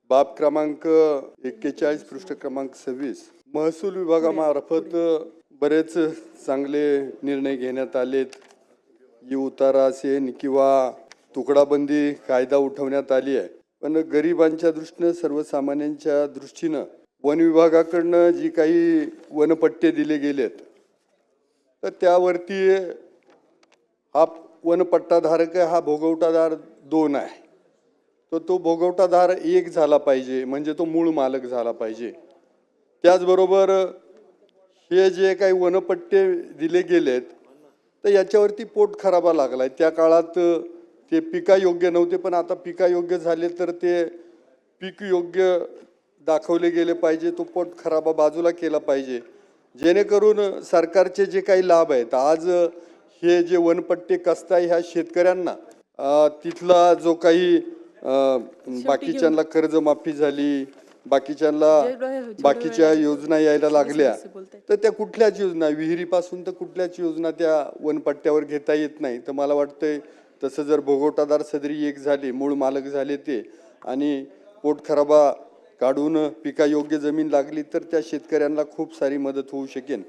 बाब क्रमांक 41 पृष्ठ क्रमांक 26 महसूल विभागामार्फत बरेच चांगले निर्णय घेण्यात आलेत. उतारा असेल किंवा तुकडाबंदी कायदा उठवण्यात आली आहे. पण गरिबांच्या दृष्टीने सर्वसामान्यांच्या दृष्टीने वन विभागाकडून जी काही वनपट्टे दिले गेलेत तर त्यावरती हा वनपट्टाधारक हा भोगवटादार 2 आहे. तो भोगवटादार 1 झाला पाहिजे, म्हणजे तो मूळ मालक झाला पाहिजे. त्याचबरोबर हे जे काही वनपट्टे दिले गेलेत तर याच्यावरती पोटखराबा लागलाय. त्या काळात ते पिकायोग्य नव्हते, पण आता पिकायोग्य झाले तर ते पीक योग्य दाखवले गेले पाहिजे. तो पोटखराबा बाजूला केला पाहिजे, जेणेकरून सरकारचे जे काही लाभ आहेत, आज हे जे वनपट्टे कसताय ह्या शेतकऱ्यांना तिथला जो काही बाकीच्यांना कर्जमाफी झाली, बाकीच्या योजना यायला लागल्या, तर त्या कुठल्याच योजना विहिरीपासून तर कुठल्याच योजना त्या वनपट्ट्यावर घेता येत नाही. तर मला वाटतंय तसं जर भोगवटादार सदरी 1 झाले, मूळ मालक झाले ते, आणि पोटखराबा काढून पिकायोग्य जमीन लागली तर त्या शेतकऱ्यांना खूप सारी मदत होऊ शकेल.